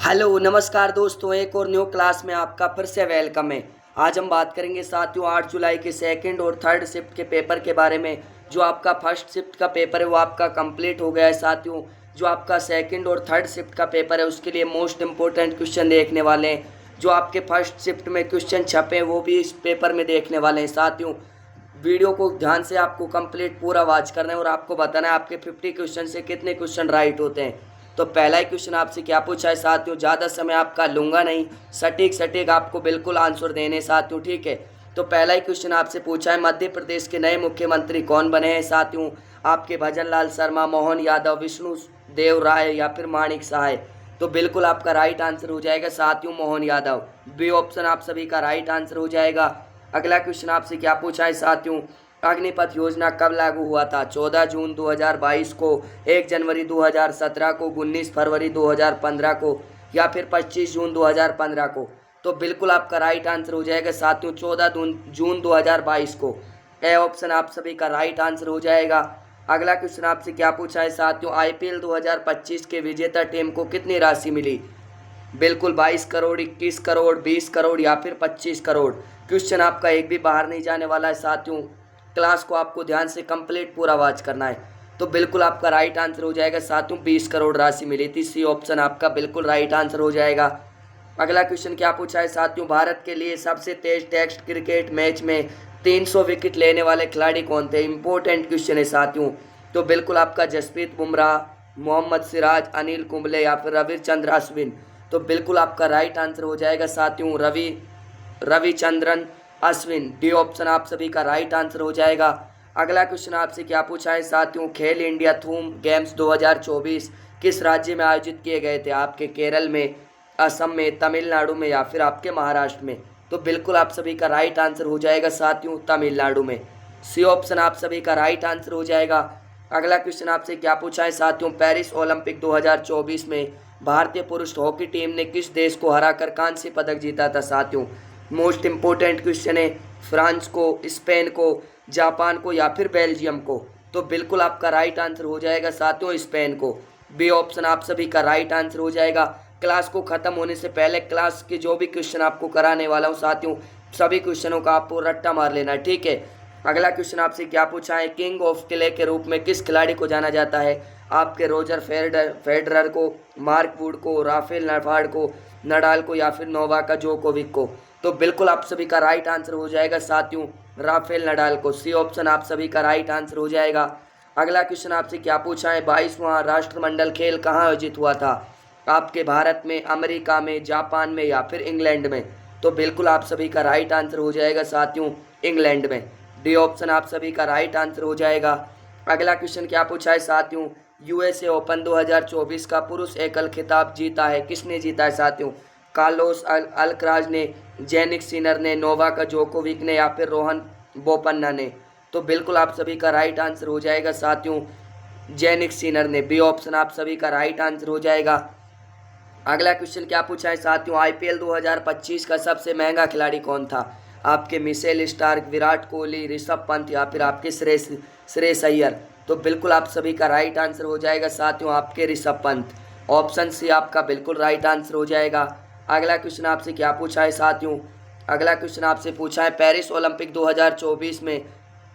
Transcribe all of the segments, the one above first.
Hello नमस्कार दोस्तों, एक और न्यू क्लास में आपका फिर से वेलकम है। आज हम बात करेंगे साथियों 8 जुलाई के सेकंड और थर्ड शिफ्ट के पेपर के बारे में। जो आपका फर्स्ट शिफ्ट का पेपर है वो आपका कंप्लीट हो गया है साथियों। जो आपका सेकंड और थर्ड शिफ्ट का पेपर है उसके लिए मोस्ट इंपॉर्टेंट क्वेश्चन देखने वाले हैं। जो आपके फर्स्ट शिफ्ट में क्वेश्चन छपे हैं वो भी इस पेपर में देखने वाले हैं साथियों। वीडियो को ध्यान से आपको कंप्लीट पूरा वॉच करना है और आपको बताना है आपके 50 क्वेश्चन से कितने क्वेश्चन राइट होते हैं। तो पहला ही क्वेश्चन आपसे क्या पूछा है साथियों, ज़्यादा समय आपका लूँगा नहीं, सटीक सटीक आपको बिल्कुल आंसर देने साथियों, ठीक है। तो पहला ही क्वेश्चन आपसे पूछा है मध्य प्रदेश के नए मुख्यमंत्री कौन बने हैं साथियों। आपके भजन लाल शर्मा, मोहन यादव, विष्णु देव राय या फिर माणिक सहाय। तो बिल्कुल आपका राइट आंसर हो जाएगा साथियों मोहन यादव। बी ऑप्शन आप सभी का राइट आंसर हो जाएगा। अगला क्वेश्चन आपसे क्या पूछा है साथियों, अग्निपथ योजना कब लागू हुआ था। 14 जून 2022 को, 1 जनवरी 2017 को, 19 फरवरी 2015 को या फिर 25 जून 2015 को। तो बिल्कुल आपका राइट आंसर हो जाएगा साथियों 14 जून 2022 को। ए ऑप्शन आप सभी का राइट आंसर हो जाएगा। अगला क्वेश्चन आपसे क्या पूछा है साथियों, आईपीएल 2025 के विजेता टीम को कितनी राशि मिली। बिल्कुल 22 करोड़, 21 करोड़, 20 करोड़ या फिर 25 करोड़। क्वेश्चन आपका एक भी बाहर नहीं जाने वाला है साथियों। क्लास को आपको ध्यान से कंप्लीट पूरा वॉच करना है। तो बिल्कुल आपका राइट आंसर हो जाएगा साथियों 20 करोड़ राशि मिली थी। सी ऑप्शन आपका बिल्कुल राइट आंसर हो जाएगा। अगला क्वेश्चन क्या पूछा है साथियों, भारत के लिए सबसे तेज टेस्ट क्रिकेट मैच में 300 विकेट लेने वाले खिलाड़ी कौन थे। इंपॉर्टेंट क्वेश्चन है साथियों। तो बिल्कुल आपका जसप्रीत बुमराह, मोहम्मद सिराज, अनिल कुंबले या फिर रविचंद्र अश्विन। तो बिल्कुल आपका राइट आंसर हो जाएगा साथियों रविचंद्रन अश्विन। डी ऑप्शन आप सभी का राइट आंसर हो जाएगा। अगला क्वेश्चन आपसे क्या पूछा है साथियों, खेल इंडिया थूम गेम्स 2024 किस राज्य में आयोजित किए गए थे। आपके केरल में, असम में, तमिलनाडु में या फिर आपके महाराष्ट्र में। तो बिल्कुल आप सभी का राइट आंसर हो जाएगा साथियों तमिलनाडु में। सी ऑप्शन आप सभी का राइट आंसर हो जाएगा। अगला क्वेश्चन आपसे क्या पूछा है साथियों, पेरिस ओलंपिक 2024 में भारतीय पुरुष हॉकी टीम ने किस देश को हराकर कांस्य पदक जीता था साथियों। मोस्ट इंपोर्टेंट क्वेश्चन है। फ्रांस को, स्पेन को, जापान को या फिर बेल्जियम को। तो बिल्कुल आपका राइट आंसर हो जाएगा साथियों स्पेन को। बी ऑप्शन आप सभी का राइट आंसर हो जाएगा। क्लास को ख़त्म होने से पहले क्लास के जो भी क्वेश्चन आपको कराने वाला हूँ साथियों, सभी क्वेश्चनों का आपको रट्टा मार लेना है, ठीक है। अगला क्वेश्चन आपसे क्या पूछा है, किंग ऑफ क्ले के रूप में किस खिलाड़ी को जाना जाता है। आपके रोजर फेडरर को, मार्क वुड को, राफेल नडाल को, या फिर नोवाक जोकोविक को। तो बिल्कुल आप सभी का राइट आंसर हो जाएगा साथियों राफेल नडाल को। सी ऑप्शन आप सभी का राइट आंसर हो जाएगा। अगला क्वेश्चन आपसे क्या पूछा है, 22वां राष्ट्रमंडल खेल कहाँ आयोजित हुआ था। आपके भारत में, अमेरिका में, जापान में या फिर इंग्लैंड में। तो बिल्कुल आप सभी का राइट आंसर हो जाएगा साथियों इंग्लैंड में। डी ऑप्शन आप सभी का राइट आंसर हो जाएगा। अगला क्वेश्चन क्या पूछा है साथियों, यूएसए ओपन 2024 का पुरुष एकल खिताब जीता है, किसने जीता है साथियों। कार्लोस अल्कराज ने, जेनिक सिनर ने, नोवाक जोकोविक ने या फिर रोहन बोपन्ना ने। तो बिल्कुल आप सभी का राइट आंसर हो जाएगा साथियों जेनिक सिनर ने। बी ऑप्शन आप सभी का राइट आंसर हो जाएगा। अगला क्वेश्चन क्या पूछा है साथियों, आईपीएल 2025 का सबसे महंगा खिलाड़ी कौन था। आपके मिशेल स्टार्क, विराट कोहली, ऋषभ पंत या फिर आपके श्रेयस अय्यर। तो बिल्कुल आप सभी का राइट आंसर हो जाएगा साथियों आपके ऋषभ पंत। ऑप्शन सी आपका बिल्कुल राइट आंसर हो जाएगा। अगला क्वेश्चन आपसे क्या पूछा है साथियों, अगला क्वेश्चन आपसे पूछा है पेरिस ओलंपिक 2024 में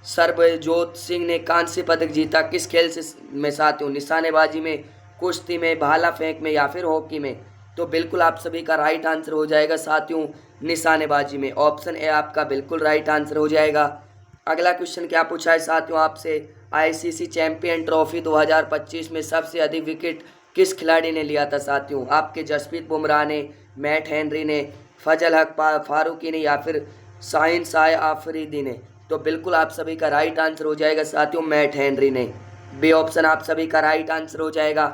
सरबजोत सिंह ने कांस्य पदक जीता किस खेल से में साथियों। निशानेबाजी में, कुश्ती में, भाला फेंक में या फिर हॉकी में। तो बिल्कुल आप सभी का राइट आंसर हो जाएगा साथियों निशानेबाजी में। ऑप्शन ए आपका बिल्कुल राइट आंसर हो जाएगा। अगला क्वेश्चन क्या पूछा है साथियों आपसे, आईसीसी चैंपियन ट्रॉफी 2025 में सबसे अधिक विकेट किस खिलाड़ी ने लिया था साथियों। आपके जसप्रीत बुमराह ने, मैट हेनरी ने, फजल हक फारूकी ने या फिर शाहीन शाह आफरीदी ने। तो बिल्कुल आप सभी का राइट आंसर हो जाएगा साथियों मैट हेनरी ने। बी ऑप्शन आप सभी का राइट आंसर हो जाएगा।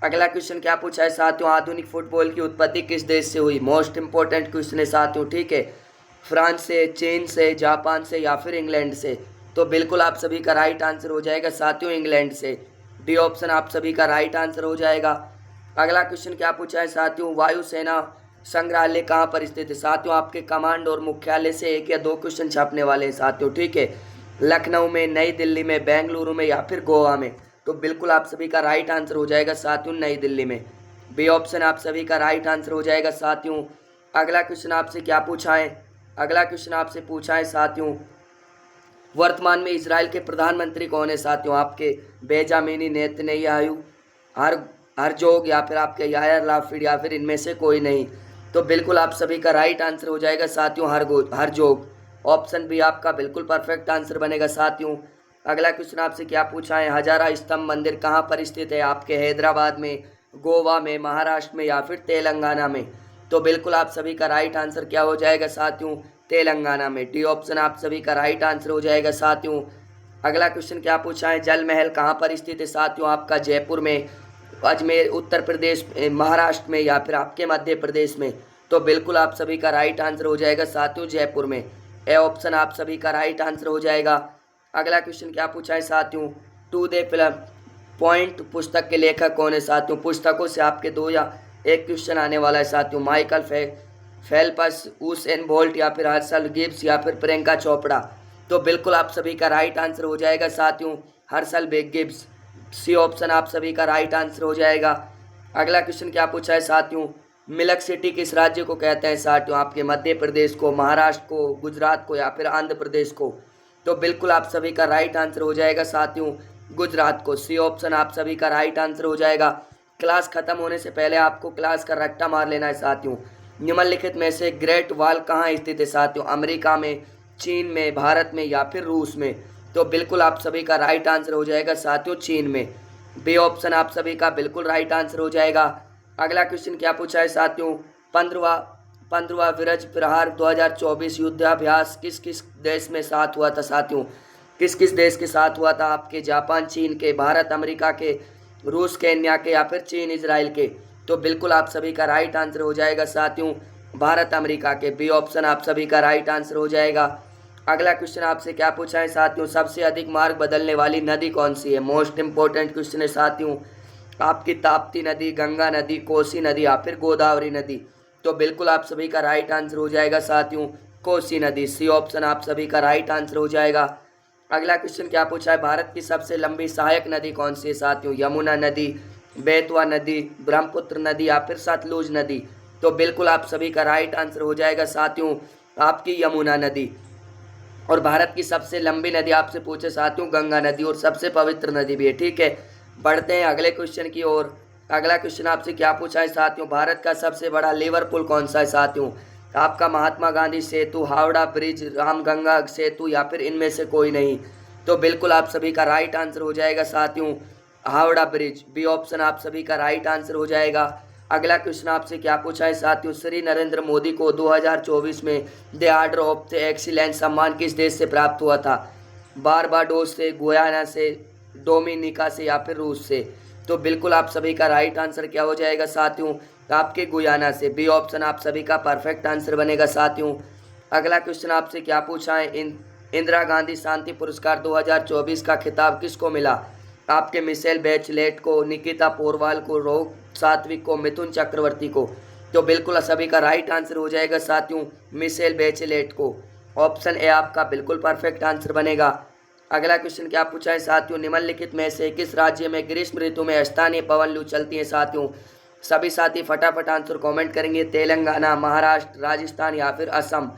अगला क्वेश्चन क्या पूछा है साथियों, आधुनिक फुटबॉल की उत्पत्ति किस देश से हुई। मोस्ट इंपॉर्टेंट क्वेश्चन है साथियों, ठीक है। फ्रांस से, चीन से, जापान से या फिर इंग्लैंड से। तो बिल्कुल आप सभी का राइट आंसर हो जाएगा साथियों इंग्लैंड से। डी ऑप्शन आप सभी का राइट आंसर हो जाएगा। अगला क्वेश्चन क्या पूछा है साथियों, वायुसेना संग्रहालय कहाँ पर स्थित है साथियों। आपके कमांड और मुख्यालय से एक या दो क्वेश्चन छापने वाले हैं साथियों, ठीक है। लखनऊ में, नई दिल्ली में, बेंगलुरु में या फिर गोवा में। तो बिल्कुल आप सभी का राइट आंसर हो जाएगा साथियों नई दिल्ली में। बी ऑप्शन आप सभी का राइट आंसर हो जाएगा साथियों। अगला क्वेश्चन आपसे क्या पूछा है, अगला क्वेश्चन आपसे पूछा है साथियों, वर्तमान में इजराइल के प्रधानमंत्री कौन है साथियों? आपके बेंजामिन नेतन्याहू, हर हरजोग या फिर आपके यायर लाफिड या फिर इनमें से कोई नहीं। तो बिल्कुल आप सभी का राइट आंसर हो जाएगा साथियों हरजोग। ऑप्शन बी आपका बिल्कुल परफेक्ट आंसर बनेगा साथियों। अगला क्वेश्चन आपसे क्या पूछा है, हजारा स्तंभ मंदिर कहाँ पर स्थित है? आपके हैदराबाद में, गोवा में, महाराष्ट्र में या फिर तेलंगाना में? तो बिल्कुल आप सभी का राइट आंसर क्या हो जाएगा साथियों? तेलंगाना में। डी ऑप्शन आप सभी का राइट आंसर हो जाएगा साथियों। अगला क्वेश्चन क्या पूछा है, जल महल कहाँ पर स्थित है साथियों? आपका जयपुर में, अजमेर, उत्तर प्रदेश, महाराष्ट्र में या फिर आपके मध्य प्रदेश में? तो बिल्कुल आप सभी का राइट आंसर हो जाएगा साथियों जयपुर में। ए ऑप्शन आप सभी का राइट आंसर हो जाएगा। अगला क्वेश्चन क्या पूछा है साथियों, टू द फिल्म पॉइंट पुस्तक के लेखक कौन है साथियों? पुस्तकों से आपके 2 या 1 क्वेश्चन आने वाला है साथियों। माइकल फेल्प्स, उसेन बोल्ट या फिर हर्षल गिब्स या फिर प्रियंका चोपड़ा? तो बिल्कुल आप सभी का राइट आंसर हो जाएगा साथियों हर्षल गिब्स। सी ऑप्शन आप सभी का राइट आंसर हो जाएगा। अगला क्वेश्चन क्या पूछा है साथियों, मिल्क सिटी किस राज्य को कहते हैं साथियों? आपके मध्य प्रदेश को, महाराष्ट्र को, गुजरात को या फिर आंध्र प्रदेश को? तो बिल्कुल आप सभी का राइट आंसर हो जाएगा साथियों गुजरात को। सी ऑप्शन आप सभी का राइट आंसर हो जाएगा। क्लास खत्म होने से पहले आपको क्लास का रट्टा मार लेना है साथियों। निम्नलिखित में से ग्रेट वॉल कहाँ स्थित है साथियों? अमेरिका में, चीन में, भारत में या फिर रूस में? तो बिल्कुल आप सभी का राइट आंसर हो जाएगा साथियों चीन में। बी ऑप्शन आप सभी का बिल्कुल राइट आंसर हो जाएगा। अगला क्वेश्चन क्या पूछा है साथियों, 15वां विरज प्रहार 2024 युद्धाभ्यास किस किस देश में साथ हुआ था साथियों? किस किस देश के साथ हुआ था? आपके जापान चीन के, भारत अमेरिका के, रूस केन्या के या फिर चीन इजराइल के? तो बिल्कुल आप सभी का राइट आंसर हो जाएगा साथियों भारत अमेरिका के। बी ऑप्शन आप सभी का राइट आंसर हो जाएगा। अगला क्वेश्चन आपसे क्या पूछा है साथियों, सबसे अधिक मार्ग बदलने वाली नदी कौन सी है? मोस्ट इंपॉर्टेंट क्वेश्चन है साथियों। आपकी ताप्ती नदी, गंगा नदी, कोसी नदी या फिर गोदावरी नदी? तो बिल्कुल आप सभी का राइट आंसर हो जाएगा साथियों कोसी नदी। सी ऑप्शन आप सभी का राइट आंसर हो जाएगा। अगला क्वेश्चन क्या पूछा है, भारत की सबसे लंबी सहायक नदी कौन सी है साथियों? यमुना नदी, बेतवा नदी, ब्रह्मपुत्र नदी या फिर सतलुज नदी? तो बिल्कुल आप सभी का राइट आंसर हो जाएगा साथियों आपकी यमुना नदी। और भारत की सबसे लंबी नदी आपसे पूछे साथियों गंगा नदी, और सबसे पवित्र नदी भी है। ठीक है, बढ़ते हैं अगले क्वेश्चन की ओर। अगला क्वेश्चन आपसे क्या पूछा है साथियों, भारत का सबसे बड़ा लेवर पुल कौन सा है साथियों? आपका महात्मा गांधी सेतु, हावड़ा ब्रिज, रामगंगा सेतु या फिर इनमें से कोई नहीं? तो बिल्कुल आप सभी का राइट आंसर हो जाएगा साथियों हावड़ा ब्रिज। बी ऑप्शन आप सभी का राइट आंसर हो जाएगा। अगला क्वेश्चन आपसे क्या पूछा है साथियों, श्री नरेंद्र मोदी को 2024 में the order of the excellence सम्मान किस देश से प्राप्त हुआ था? बारबाडोस से, गुयाना से, डोमिनिका से या फिर रूस से? तो बिल्कुल आप सभी का राइट आंसर क्या हो जाएगा साथियों आपके गुयाना से। बी ऑप्शन आप सभी का परफेक्ट आंसर बनेगा साथियों। अगला क्वेश्चन आपसे क्या पूछा है, इंदिरा गांधी शांति पुरस्कार 2024 का खिताब किसको मिला? आपके मिशेल बेचलेट को, निकिता पोरवाल को, रोग सात्विक को, मिथुन चक्रवर्ती को? तो बिल्कुल सभी का राइट आंसर हो जाएगा साथियों मिशेल बेचलेट को। ऑप्शन ए आपका बिल्कुल परफेक्ट आंसर बनेगा। अगला क्वेश्चन क्या पूछा है साथियों, निम्नलिखित में से किस राज्य में ग्रीष्म ऋतु में स्थानीय पवन लू चलती है साथियों? सभी साथी फटाफट आंसर कमेंट करेंगे, तेलंगाना, महाराष्ट्र, राजस्थान या फिर असम?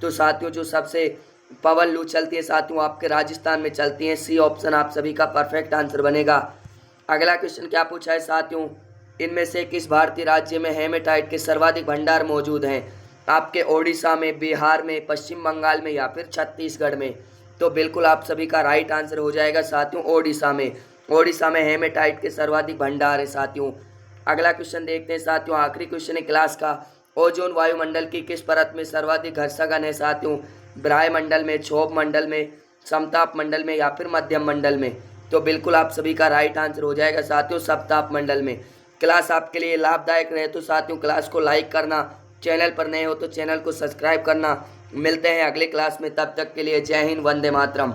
तो साथियों जो सबसे पवन लू चलती है साथियों आपके राजस्थान में चलती है। सी ऑप्शन आप सभी का परफेक्ट आंसर बनेगा। अगला क्वेश्चन क्या पूछा है साथियों, इनमें से किस भारतीय राज्य में हेमेटाइट के सर्वाधिक भंडार मौजूद हैं? आपके ओडिशा में, बिहार में, पश्चिम बंगाल में या फिर छत्तीसगढ़ में? तो बिल्कुल आप सभी का राइट आंसर हो जाएगा साथियों ओडिशा में। ओडिशा में हेमेटाइट के सर्वाधिक भंडार है साथियों। अगला क्वेश्चन देखते हैं साथियों, आखिरी क्वेश्चन है क्लास का, ओजोन वायुमंडल की किस परत में सर्वाधिक घर्षण है साथियों? ब्राह्य मंडल में, क्षोभ मंडल में, समताप मंडल में या फिर मध्यम मंडल में? तो बिल्कुल आप सभी का राइट आंसर हो जाएगा साथियों समताप मंडल में। क्लास आपके लिए लाभदायक रहे तो साथियों क्लास को लाइक करना, चैनल पर नए हो तो चैनल को सब्सक्राइब करना। मिलते हैं अगली क्लास में, तब तक के लिए जय हिंद, वंदे मातरम।